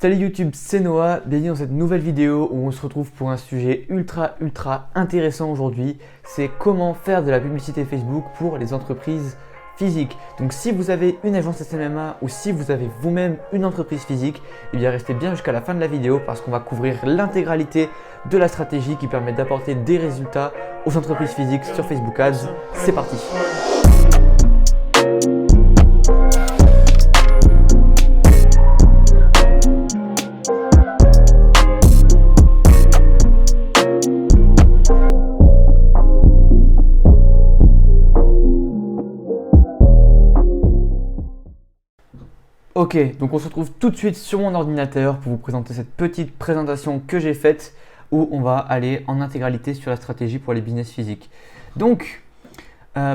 Salut YouTube, c'est Noah, bienvenue dans cette nouvelle vidéo où on se retrouve pour un sujet ultra intéressant aujourd'hui. C'est comment faire de la publicité Facebook pour les entreprises physiques. Donc si vous avez une agence SMMA ou si vous avez vous-même une entreprise physique, eh bien restez bien jusqu'à la fin de la vidéo parce qu'on va couvrir l'intégralité de la stratégie qui permet d'apporter des résultats aux entreprises physiques sur Facebook Ads. C'est parti! Ok, donc on se retrouve tout de suite sur mon ordinateur pour vous présenter cette petite présentation que j'ai faite où on va aller en intégralité sur la stratégie pour les business physiques. Donc,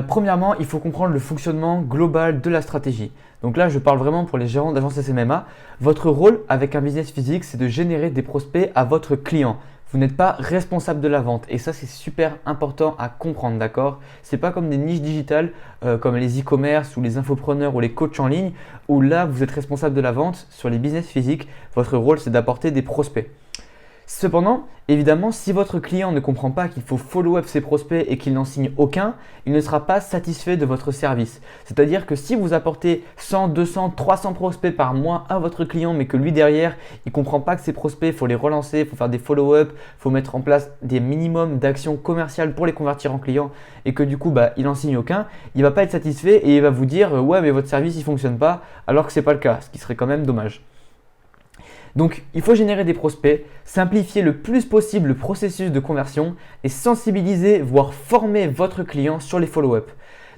premièrement, il faut comprendre le fonctionnement global de la stratégie. Donc là, je parle vraiment pour les gérants d'agences SMMA. Votre rôle avec un business physique, c'est de générer des prospects à votre client. Vous n'êtes pas responsable de la vente et ça c'est super important à comprendre, d'accord? C'est pas comme des niches digitales comme les e-commerce ou les infopreneurs ou les coachs en ligne où là vous êtes responsable de la vente. Sur les business physiques, votre rôle c'est d'apporter des prospects. Cependant, évidemment, si votre client ne comprend pas qu'il faut follow-up ses prospects et qu'il n'en signe aucun, il ne sera pas satisfait de votre service. C'est-à-dire que si vous apportez 100, 200, 300 prospects par mois à votre client, mais que lui derrière, il ne comprend pas que ces prospects, il faut les relancer, il faut faire des follow-up, il faut mettre en place des minimums d'actions commerciales pour les convertir en clients et que du coup, il n'en signe aucun, il ne va pas être satisfait et il va vous dire « ouais, mais votre service, il ne fonctionne pas » alors que ce n'est pas le cas, ce qui serait quand même dommage. Donc, il faut générer des prospects, simplifier le plus possible le processus de conversion et sensibiliser, voire former votre client sur les follow-up.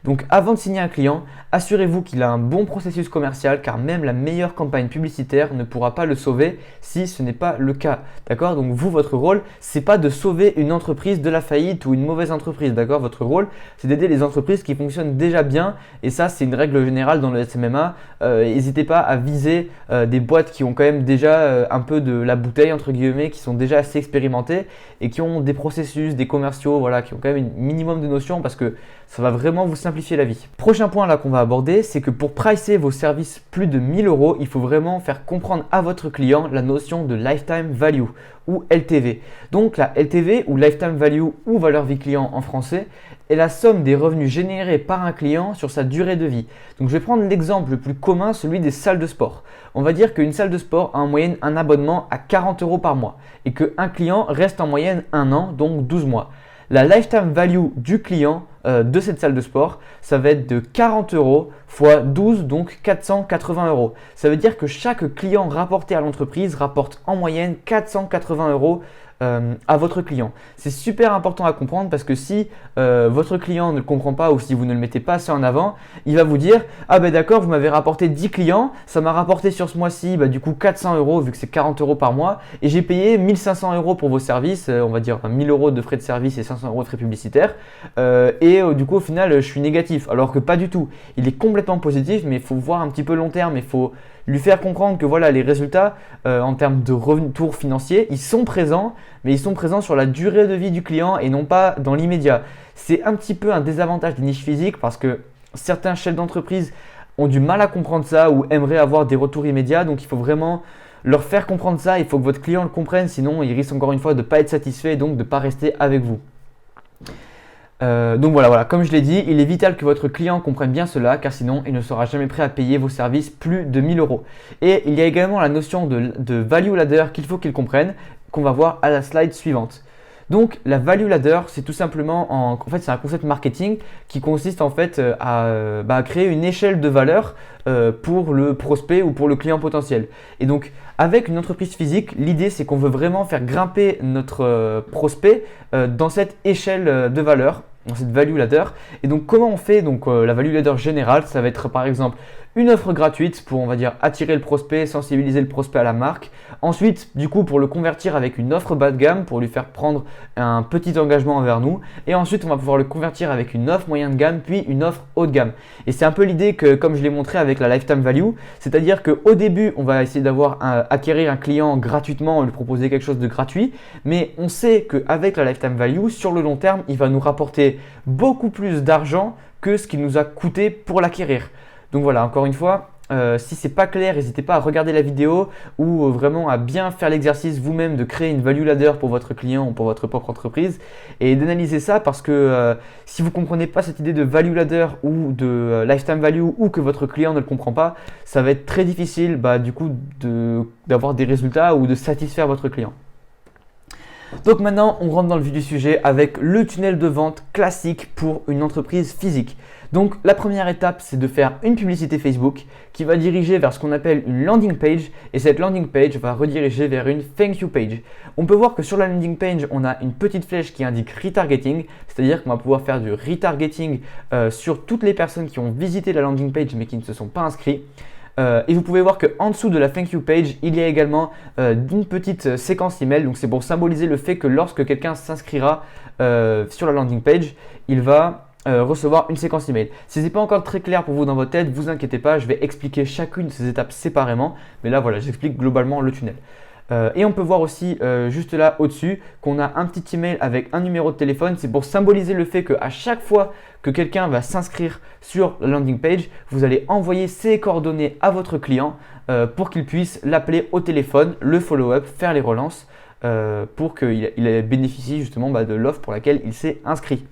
Donc, avant de signer un client, assurez-vous qu'il a un bon processus commercial car même la meilleure campagne publicitaire ne pourra pas le sauver si ce n'est pas le cas. D'accord? Donc, vous, votre rôle, c'est pas de sauver une entreprise de la faillite ou une mauvaise entreprise. D'accord? Votre rôle, c'est d'aider les entreprises qui fonctionnent déjà bien et ça, c'est une règle générale dans le SMMA. N'hésitez pas à viser des boîtes qui ont quand même déjà un peu de la bouteille, entre guillemets, qui sont déjà assez expérimentées et qui ont des processus, des commerciaux, voilà, qui ont quand même un minimum de notions parce que ça va vraiment vous simplifier la vie. Prochain point là qu'on va aborder, c'est que pour pricer vos services plus de 1000 €, il faut vraiment faire comprendre à votre client la notion de lifetime value ou LTV. Donc la LTV ou lifetime value ou valeur vie client en français est la somme des revenus générés par un client sur sa durée de vie. Donc je vais prendre l'exemple le plus commun, celui des salles de sport. On va dire qu'une salle de sport a en moyenne un abonnement à 40 € par mois et qu'un client reste en moyenne 1 an, donc 12 mois. La lifetime value du client de cette salle de sport, ça va être de 40 € fois 12, donc 480 €. Ça veut dire que chaque client rapporté à l'entreprise rapporte en moyenne 480 € à votre client. C'est super important à comprendre parce que si votre client ne le comprend pas ou si vous ne le mettez pas assez en avant, il va vous dire « Ah ben d'accord, vous m'avez rapporté 10 clients, ça m'a rapporté sur ce mois-ci du coup 400 € vu que c'est 40 € par mois et j'ai payé 1500 € pour vos services, on va dire 1000 € de frais de service et 500 € de frais publicitaires du coup au final je suis négatif alors que pas du tout. Il est complètement positif mais il faut voir un petit peu long terme, il faut lui faire comprendre que voilà, les résultats en termes de retour financier, ils sont présents, mais ils sont présents sur la durée de vie du client et non pas dans l'immédiat. C'est un petit peu un désavantage des niches physiques parce que certains chefs d'entreprise ont du mal à comprendre ça ou aimeraient avoir des retours immédiats. Donc il faut vraiment leur faire comprendre ça, il faut que votre client le comprenne, sinon il risque encore une fois de ne pas être satisfait et donc de ne pas rester avec vous. Donc voilà, comme je l'ai dit, il est vital que votre client comprenne bien cela car sinon il ne sera jamais prêt à payer vos services plus de 1000 €. Et il y a également la notion de value ladder qu'il faut qu'il comprenne, qu'on va voir à la slide suivante. Donc la value ladder, c'est tout simplement en fait c'est un concept marketing qui consiste en fait à créer une échelle de valeur pour le prospect ou pour le client potentiel. Et donc avec une entreprise physique, l'idée c'est qu'on veut vraiment faire grimper notre prospect dans cette échelle de valeur, dans cette value ladder. Et donc comment on fait donc la value ladder générale, ça va être par exemple une offre gratuite pour, on va dire, attirer le prospect, sensibiliser le prospect à la marque. Ensuite, du coup, pour le convertir avec une offre bas de gamme, pour lui faire prendre un petit engagement envers nous. Et ensuite, on va pouvoir le convertir avec une offre moyen de gamme, puis une offre haut de gamme. Et c'est un peu l'idée que, comme je l'ai montré avec la lifetime value, c'est-à-dire qu'au début, on va essayer acquérir un client gratuitement, lui proposer quelque chose de gratuit. Mais on sait qu'avec la lifetime value, sur le long terme, il va nous rapporter beaucoup plus d'argent que ce qu'il nous a coûté pour l'acquérir. Donc voilà, encore une fois, Si c'est pas clair, n'hésitez pas à regarder la vidéo ou vraiment à bien faire l'exercice vous-même de créer une value ladder pour votre client ou pour votre propre entreprise et d'analyser ça parce que si vous ne comprenez pas cette idée de value ladder ou de lifetime value ou que votre client ne le comprend pas, ça va être très difficile du coup d'avoir des résultats ou de satisfaire votre client. Donc maintenant, on rentre dans le vif du sujet avec le tunnel de vente classique pour une entreprise physique. Donc la première étape, c'est de faire une publicité Facebook qui va diriger vers ce qu'on appelle une landing page et cette landing page va rediriger vers une thank you page. On peut voir que sur la landing page, on a une petite flèche qui indique retargeting, c'est-à-dire qu'on va pouvoir faire du retargeting sur toutes les personnes qui ont visité la landing page mais qui ne se sont pas inscrits. Et vous pouvez voir qu'en dessous de la thank you page, il y a également une petite séquence email. Donc c'est pour symboliser le fait que lorsque quelqu'un s'inscrira sur la landing page, il va recevoir une séquence email. Si ce n'est pas encore très clair pour vous dans votre tête, vous inquiétez pas, je vais expliquer chacune de ces étapes séparément. Mais là voilà, j'explique globalement le tunnel. Et on peut voir aussi juste là au-dessus qu'on a un petit email avec un numéro de téléphone. C'est pour symboliser le fait qu'à chaque fois que quelqu'un va s'inscrire sur la landing page, vous allez envoyer ses coordonnées à votre client pour qu'il puisse l'appeler au téléphone, le follow-up, faire les relances pour qu'il bénéficie justement de l'offre pour laquelle il s'est inscrit.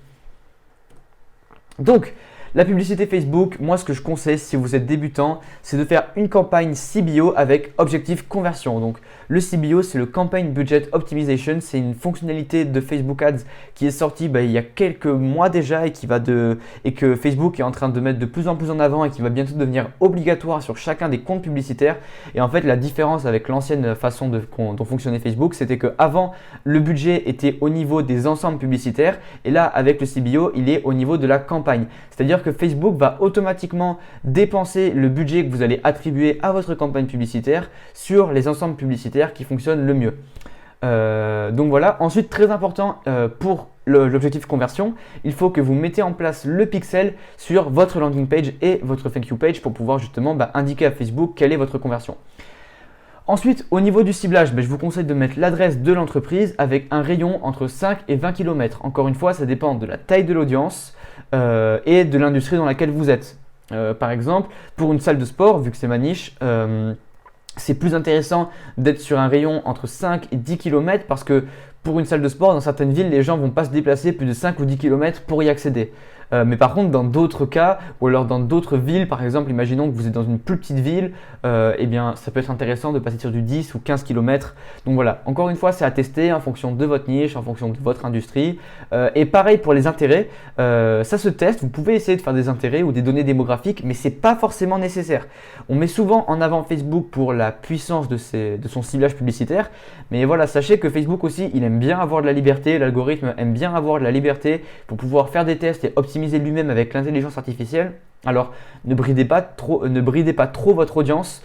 Donc, la publicité Facebook, moi ce que je conseille si vous êtes débutant, c'est de faire une campagne CBO avec objectif conversion. Donc le CBO, c'est le Campaign Budget Optimization, c'est une fonctionnalité de Facebook Ads qui est sortie il y a quelques mois déjà et que Facebook est en train de mettre de plus en plus en avant et qui va bientôt devenir obligatoire sur chacun des comptes publicitaires. Et en fait, la différence avec l'ancienne façon dont fonctionnait Facebook, c'était qu'avant, le budget était au niveau des ensembles publicitaires et là, avec le CBO, il est au niveau de la campagne. C'est-à-dire que Facebook va automatiquement dépenser le budget que vous allez attribuer à votre campagne publicitaire sur les ensembles publicitaires qui fonctionnent le mieux. Donc voilà. Ensuite, très important pour l'objectif conversion, il faut que vous mettez en place le pixel sur votre landing page et votre thank you page pour pouvoir justement indiquer à Facebook quelle est votre conversion. Ensuite, au niveau du ciblage, je vous conseille de mettre l'adresse de l'entreprise avec un rayon entre 5 et 20 km. Encore une fois, ça dépend de la taille de l'audience et de l'industrie dans laquelle vous êtes. Par exemple, pour une salle de sport, vu que c'est ma niche, c'est plus intéressant d'être sur un rayon entre 5 et 10 km parce que pour une salle de sport, dans certaines villes, les gens ne vont pas se déplacer plus de 5 ou 10 km pour y accéder. Mais par contre, dans d'autres cas, ou alors dans d'autres villes, par exemple, imaginons que vous êtes dans une plus petite ville, ça peut être intéressant de passer sur du 10 ou 15 km. Donc voilà, encore une fois, c'est à tester en fonction de votre niche, en fonction de votre industrie. Et pareil pour les intérêts, ça se teste. Vous pouvez essayer de faire des intérêts ou des données démographiques, mais ce n'est pas forcément nécessaire. On met souvent en avant Facebook pour la puissance de son ciblage publicitaire. Mais voilà, sachez que Facebook aussi, il aime bien avoir de la liberté. L'algorithme aime bien avoir de la liberté pour pouvoir faire des tests et optimiser lui-même avec l'intelligence artificielle. Alors ne bridez pas trop votre audience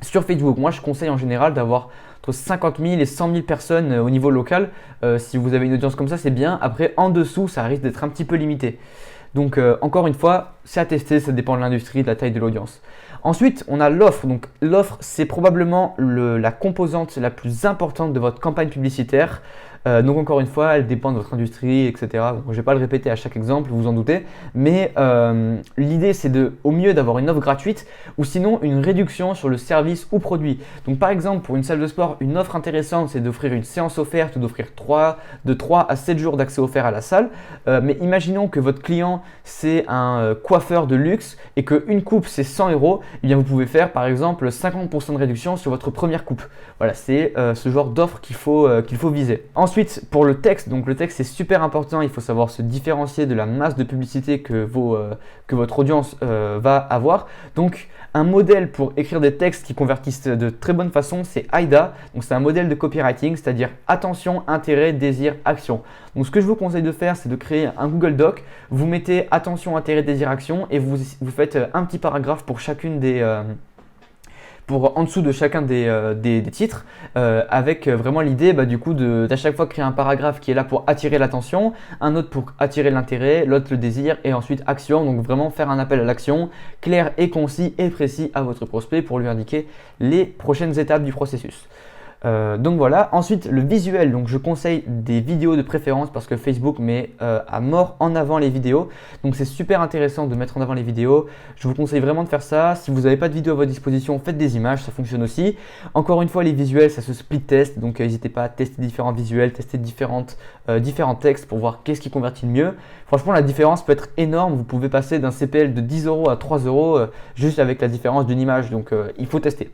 sur Facebook. Moi je conseille en général d'avoir entre 50 000 et 100 000 personnes au niveau local. Si vous avez une audience comme ça, c'est bien. Après en dessous, ça risque d'être un petit peu limité. Donc encore une fois, c'est à tester, ça dépend de l'industrie, de la taille de l'audience. Ensuite, on a l'offre. Donc l'offre, c'est probablement la composante la plus importante de votre campagne publicitaire. Donc encore une fois, elle dépend de votre industrie, etc. Donc, je ne vais pas le répéter à chaque exemple, vous vous en doutez. Mais l'idée, c'est au mieux d'avoir une offre gratuite ou sinon une réduction sur le service ou produit. Donc par exemple, pour une salle de sport, une offre intéressante, c'est d'offrir une séance offerte ou d'offrir de 3 à 7 jours d'accès offert à la salle. Mais imaginons que votre client, c'est un coiffeur de luxe et qu'une coupe, c'est 100 €. Eh bien, vous pouvez faire par exemple 50% de réduction sur votre première coupe. Voilà, c'est ce genre d'offre qu'il faut viser. Ensuite, pour le texte, donc le texte c'est super important, il faut savoir se différencier de la masse de publicité que votre audience va avoir. Donc un modèle pour écrire des textes qui convertissent de très bonne façon, c'est AIDA. Donc c'est un modèle de copywriting, c'est-à-dire attention, intérêt, désir, action. Donc ce que je vous conseille de faire, c'est de créer un Google Doc. Vous mettez attention, intérêt, désir, action et vous faites un petit paragraphe pour chacune en dessous de chacun des titres avec vraiment l'idée du coup d'à chaque fois créer un paragraphe qui est là pour attirer l'attention, un autre pour attirer l'intérêt, l'autre le désir et ensuite action. Donc vraiment faire un appel à l'action clair et concis et précis à votre prospect pour lui indiquer les prochaines étapes du processus. Donc voilà, ensuite le visuel, donc je conseille des vidéos de préférence parce que Facebook met à mort en avant les vidéos, donc c'est super intéressant de mettre en avant les vidéos. Je vous conseille vraiment de faire ça. Si vous n'avez pas de vidéo à votre disposition, faites des images, ça fonctionne aussi. Encore une fois, les visuels ça se split test, donc n'hésitez pas à tester différents visuels, tester différents textes pour voir qu'est-ce qui convertit le mieux. Franchement la différence peut être énorme, vous pouvez passer d'un CPL de 10 € à 3 € juste avec la différence d'une image, donc il faut tester.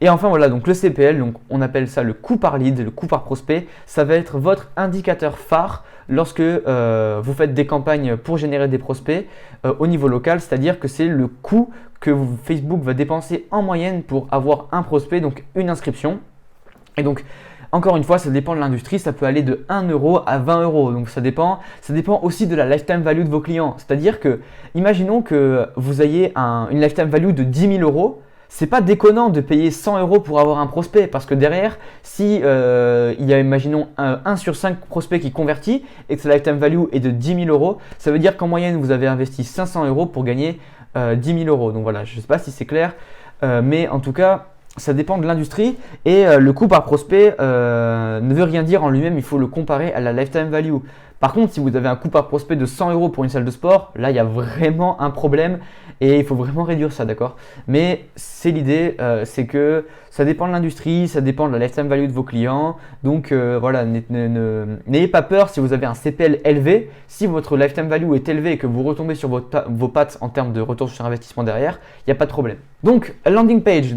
Et enfin voilà, donc le CPL, donc on appelle ça le coût par lead, le coût par prospect. Ça va être votre indicateur phare lorsque vous faites des campagnes pour générer des prospects au niveau local, c'est-à-dire que c'est le coût que Facebook va dépenser en moyenne pour avoir un prospect, donc une inscription. Et donc encore une fois, ça dépend de l'industrie, ça peut aller de 1 € à 20 €. Donc ça dépend aussi de la lifetime value de vos clients. C'est-à-dire que, imaginons que vous ayez une lifetime value de 10 000 €. C'est pas déconnant de payer 100 € pour avoir un prospect parce que derrière, si il y a, imaginons, 1 sur 5 prospects qui convertit et que sa lifetime value est de 10 000 €, ça veut dire qu'en moyenne, vous avez investi 500 € pour gagner 10 000 €. Donc voilà, je ne sais pas si c'est clair, mais en tout cas, ça dépend de l'industrie et le coût par prospect ne veut rien dire en lui-même, il faut le comparer à la lifetime value. Par contre, si vous avez un coût par prospect de 100 € pour une salle de sport, là il y a vraiment un problème et il faut vraiment réduire ça, d'accord? Mais c'est l'idée, c'est que ça dépend de l'industrie, ça dépend de la lifetime value de vos clients. Donc voilà, n'ayez pas peur si vous avez un CPL élevé. Si votre lifetime value est élevé et que vous retombez sur vos pattes en termes de retour sur investissement derrière, il n'y a pas de problème. Donc landing page,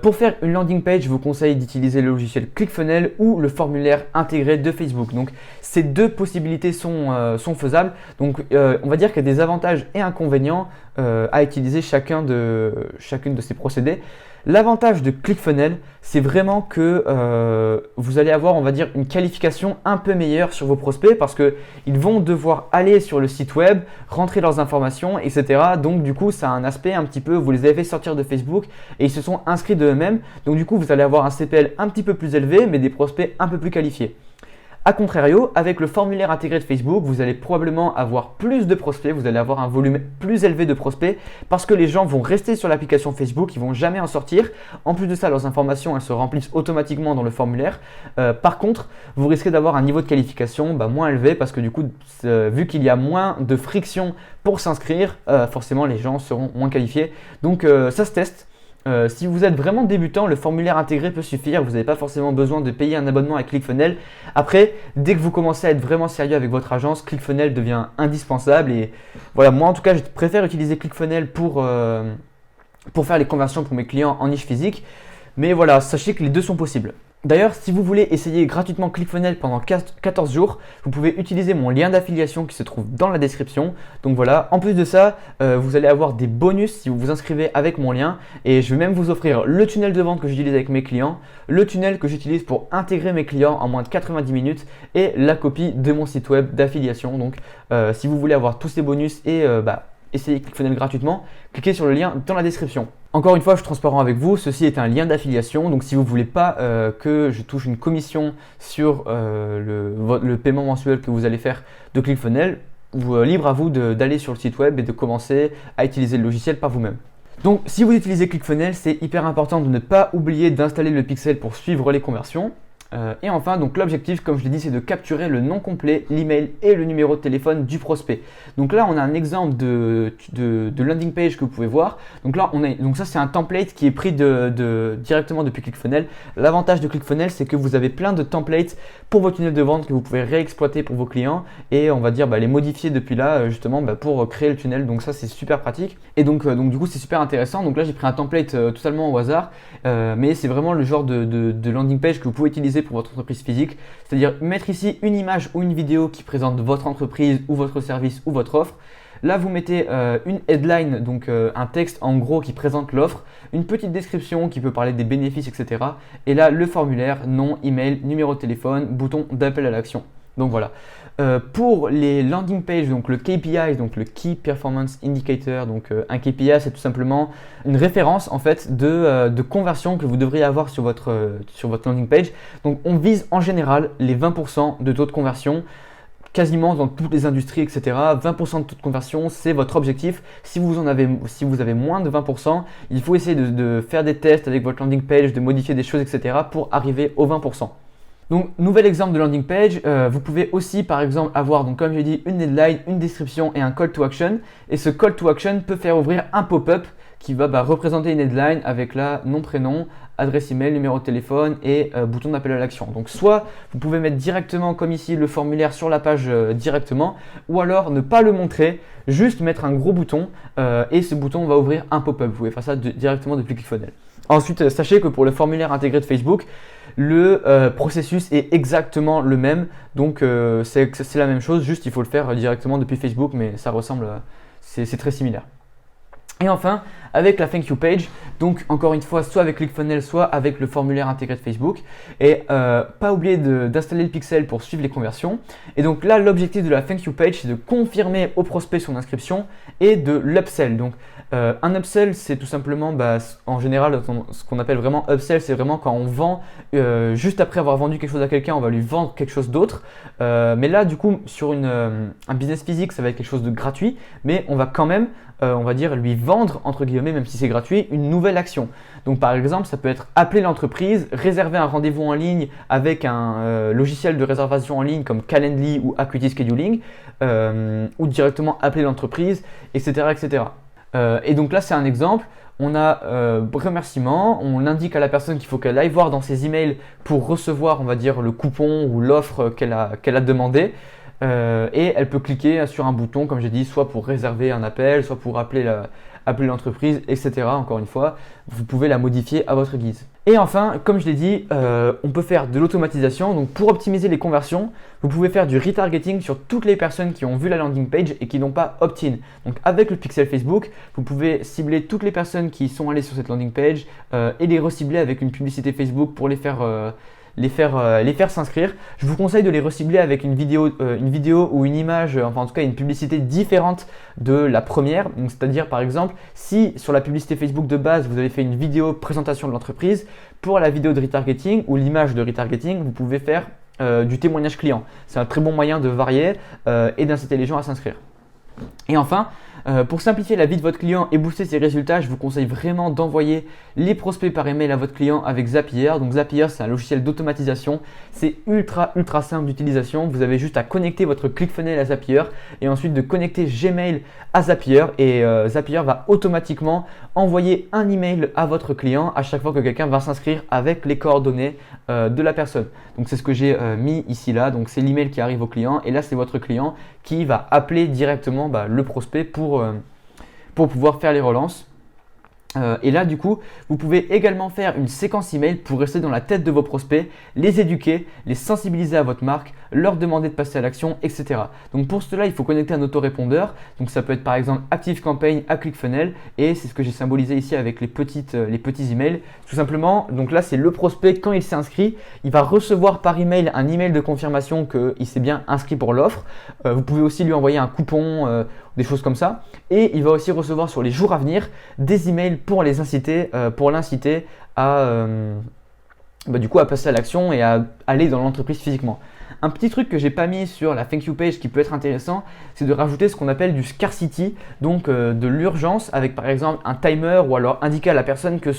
pour faire une landing page, je vous conseille d'utiliser le logiciel ClickFunnels ou le formulaire intégré de Facebook. Donc ces deux possibilités sont faisables. Donc on va dire qu'il y a des avantages et inconvénients à utiliser chacune de ces procédés. L'avantage de ClickFunnels, c'est vraiment que vous allez avoir, on va dire, une qualification un peu meilleure sur vos prospects parce qu'ils vont devoir aller sur le site web, rentrer leurs informations, etc. Donc du coup, ça a un aspect un petit peu, vous les avez fait sortir de Facebook et ils se sont inscrits d'eux-mêmes. Donc du coup, vous allez avoir un CPL un petit peu plus élevé, mais des prospects un peu plus qualifiés. A contrario, avec le formulaire intégré de Facebook, vous allez probablement avoir plus de prospects, vous allez avoir un volume plus élevé de prospects parce que les gens vont rester sur l'application Facebook, ils ne vont jamais en sortir. En plus de ça, leurs informations, elles se remplissent automatiquement dans le formulaire. Par contre, vous risquez d'avoir un niveau de qualification moins élevé parce que du coup, vu qu'il y a moins de friction pour s'inscrire, forcément les gens seront moins qualifiés. Donc ça se teste. Si vous êtes vraiment débutant, le formulaire intégré peut suffire. Vous n'avez pas forcément besoin de payer un abonnement avec ClickFunnels. Après, dès que vous commencez à être vraiment sérieux avec votre agence, ClickFunnels devient indispensable. Et voilà, moi en tout cas, je préfère utiliser ClickFunnels pour faire les conversions pour mes clients en niche physique. Mais voilà, sachez que les deux sont possibles. D'ailleurs, si vous voulez essayer gratuitement ClickFunnels pendant 14 jours, vous pouvez utiliser mon lien d'affiliation qui se trouve dans la description. Donc voilà, en plus de ça, vous allez avoir des bonus si vous vous inscrivez avec mon lien. Et je vais même vous offrir le tunnel de vente que j'utilise avec mes clients, le tunnel que j'utilise pour intégrer mes clients en moins de 90 minutes et la copie de mon site web d'affiliation. Donc si vous voulez avoir tous ces bonus et essayez ClickFunnels gratuitement, cliquez sur le lien dans la description. Encore une fois, je suis transparent avec vous, ceci est un lien d'affiliation, donc si vous ne voulez pas que je touche une commission sur le paiement mensuel que vous allez faire de ClickFunnels, libre à vous d'aller sur le site web et de commencer à utiliser le logiciel par vous-même. Donc si vous utilisez ClickFunnels, c'est hyper important de ne pas oublier d'installer le pixel pour suivre les conversions. Et enfin, donc l'objectif, comme je l'ai dit, c'est de capturer le nom complet, l'email et le numéro de téléphone du prospect. Donc là, on a un exemple de landing page que vous pouvez voir. Donc là, donc ça, c'est un template qui est pris directement depuis ClickFunnels. L'avantage de ClickFunnels, c'est que vous avez plein de templates pour vos tunnels de vente que vous pouvez réexploiter pour vos clients et on va dire les modifier depuis là justement pour créer le tunnel. Donc ça, c'est super pratique. Et donc du coup, c'est super intéressant. Donc là, j'ai pris un template totalement au hasard, mais c'est vraiment le genre de landing page que vous pouvez utiliser pour votre entreprise physique, c'est-à-dire mettre ici une image ou une vidéo qui présente votre entreprise ou votre service ou votre offre. Là, vous mettez une headline, donc un texte en gros qui présente l'offre, une petite description qui peut parler des bénéfices, etc. Et là, le formulaire, nom, email, numéro de téléphone, bouton d'appel à l'action. Donc voilà. Pour les landing pages, donc le KPI, donc le Key Performance Indicator, donc un KPI, c'est tout simplement une référence en fait de conversion que vous devriez avoir sur votre landing page. Donc on vise en général les 20% de taux de conversion. quasiment dans toutes les industries, etc. 20% de taux de conversion, c'est votre objectif. Si vous avez moins de 20%, il faut essayer de faire des tests avec votre landing page, de modifier des choses, etc. pour arriver aux 20%. Donc, nouvel exemple de landing page, vous pouvez aussi par exemple avoir, donc comme j'ai dit, une headline, une description et un call to action. Et ce call to action peut faire ouvrir un pop-up qui va représenter une headline avec là nom, prénom, adresse email, numéro de téléphone et bouton d'appel à l'action. Donc soit vous pouvez mettre directement comme ici le formulaire sur la page directement, ou alors ne pas le montrer, juste mettre un gros bouton et ce bouton va ouvrir un pop-up. Vous pouvez faire ça directement depuis ClickFunnels. Ensuite, sachez que pour le formulaire intégré de Facebook, le processus est exactement le même. Donc c'est la même chose, juste il faut le faire directement depuis Facebook, mais ça ressemble, c'est très similaire. Et enfin, avec la Thank You Page, donc encore une fois, soit avec ClickFunnels, soit avec le formulaire intégré de Facebook. Et pas oublier d'installer le pixel pour suivre les conversions. Et donc là, l'objectif de la Thank You Page, c'est de confirmer au prospect son inscription et de l'upsell. Donc un upsell, c'est tout simplement, en général, ce qu'on appelle vraiment upsell, c'est vraiment quand on vend, juste après avoir vendu quelque chose à quelqu'un, on va lui vendre quelque chose d'autre. Mais là, du coup, sur un business physique, ça va être quelque chose de gratuit, mais on va quand même on va dire, lui vendre, entre guillemets, même si c'est gratuit, une nouvelle action. Donc par exemple, ça peut être appeler l'entreprise, réserver un rendez-vous en ligne avec un logiciel de réservation en ligne comme Calendly ou Acuity Scheduling, ou directement appeler l'entreprise, etc. etc. Et donc là, c'est un exemple. On a remerciement, on indique à la personne qu'il faut qu'elle aille voir dans ses emails pour recevoir, on va dire, le coupon ou l'offre qu'elle a demandé. Et elle peut cliquer sur un bouton, comme j'ai dit, soit pour réserver un appel, soit pour appeler l'entreprise, etc. Encore une fois, vous pouvez la modifier à votre guise. Et enfin, comme je l'ai dit, on peut faire de l'automatisation. Donc pour optimiser les conversions, vous pouvez faire du retargeting sur toutes les personnes qui ont vu la landing page et qui n'ont pas opt-in. Donc avec le pixel Facebook, vous pouvez cibler toutes les personnes qui sont allées sur cette landing page et les recibler avec une publicité Facebook pour les faire s'inscrire. Je vous conseille de les recibler avec une vidéo ou une image, enfin en tout cas une publicité différente de la première. Donc, c'est-à-dire par exemple, si sur la publicité Facebook de base, vous avez fait une vidéo présentation de l'entreprise, pour la vidéo de retargeting ou l'image de retargeting, vous pouvez faire du témoignage client. C'est un très bon moyen de varier et d'inciter les gens à s'inscrire. Et enfin, pour simplifier la vie de votre client et booster ses résultats, je vous conseille vraiment d'envoyer les prospects par email à votre client avec Zapier. Donc Zapier, c'est un logiciel d'automatisation. C'est ultra simple d'utilisation. Vous avez juste à connecter votre ClickFunnels à Zapier et ensuite de connecter Gmail à Zapier. Et Zapier va automatiquement envoyer un email à votre client à chaque fois que quelqu'un va s'inscrire avec les coordonnées de la personne. Donc c'est ce que j'ai mis ici là. Donc c'est l'email qui arrive au client et là c'est votre client qui va appeler directement le prospect pour pouvoir faire les relances. Et là, du coup, vous pouvez également faire une séquence email pour rester dans la tête de vos prospects, les éduquer, les sensibiliser à votre marque, leur demander de passer à l'action, etc. Donc pour cela, il faut connecter un autorépondeur. Donc ça peut être par exemple ActiveCampaign à ClickFunnels et c'est ce que j'ai symbolisé ici avec les petits emails. Tout simplement, donc là, c'est le prospect quand il s'est inscrit, il va recevoir par email un email de confirmation qu'il s'est bien inscrit pour l'offre. Vous pouvez aussi lui envoyer un coupon, des choses comme ça. Et il va aussi recevoir sur les jours à venir des emails pour l'inciter à du coup à passer à l'action et à aller dans l'entreprise physiquement. Un petit truc que j'ai pas mis sur la Thank You Page qui peut être intéressant, c'est de rajouter ce qu'on appelle du scarcity, donc de l'urgence avec par exemple un timer ou alors indiquer à la personne que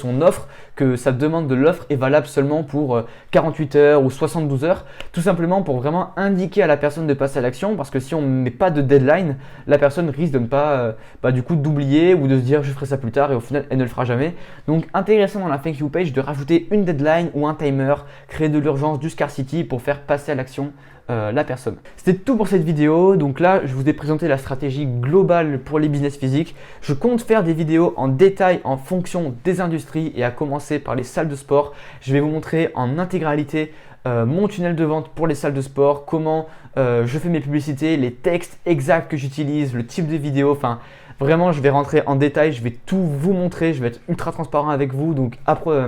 que sa demande de l'offre est valable seulement pour 48 heures ou 72 heures, tout simplement pour vraiment indiquer à la personne de passer à l'action parce que si on ne met pas de deadline, la personne risque de ne pas du coup d'oublier ou de se dire je ferai ça plus tard et au final elle ne le fera jamais. Donc intéressant dans la Thank You Page de rajouter une deadline ou un timer, créer de l'urgence, du scarcity pour faire passer à l'action la personne. C'était tout pour cette vidéo. Donc là, je vous ai présenté la stratégie globale pour les business physiques. Je compte faire des vidéos en détail en fonction des industries et à commencer par les salles de sport. Je vais vous montrer en intégralité mon tunnel de vente pour les salles de sport, comment je fais mes publicités, les textes exacts que j'utilise, le type de vidéo. Enfin, vraiment, je vais rentrer en détail. Je vais tout vous montrer. Je vais être ultra transparent avec vous. Donc après,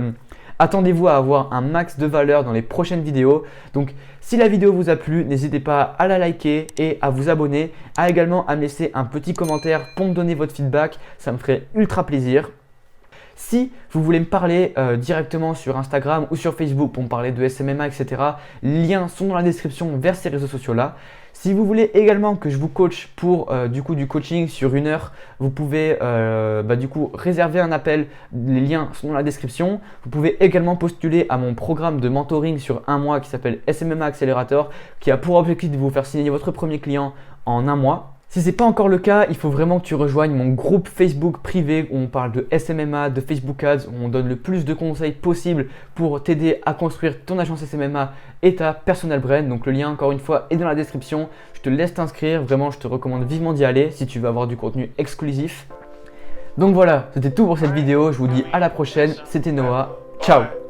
attendez-vous à avoir un max de valeur dans les prochaines vidéos. Donc si la vidéo vous a plu, n'hésitez pas à la liker et à vous abonner, également à me laisser un petit commentaire pour me donner votre feedback, ça me ferait ultra plaisir. Si vous voulez me parler directement sur Instagram ou sur Facebook pour me parler de SMMA, etc., les liens sont dans la description vers ces réseaux sociaux-là. Si vous voulez également que je vous coach pour du coaching sur 1 heure, vous pouvez réserver un appel. Les liens sont dans la description. Vous pouvez également postuler à mon programme de mentoring sur 1 mois qui s'appelle SMMA Accelerator, qui a pour objectif de vous faire signer votre premier client en 1 mois. Si ce n'est pas encore le cas, il faut vraiment que tu rejoignes mon groupe Facebook privé où on parle de SMMA, de Facebook Ads, où on donne le plus de conseils possible pour t'aider à construire ton agence SMMA et ta personal brand. Donc le lien, encore une fois, est dans la description. Je te laisse t'inscrire. Vraiment, je te recommande vivement d'y aller si tu veux avoir du contenu exclusif. Donc voilà, c'était tout pour cette vidéo. Je vous dis à la prochaine. C'était Noah. Ciao!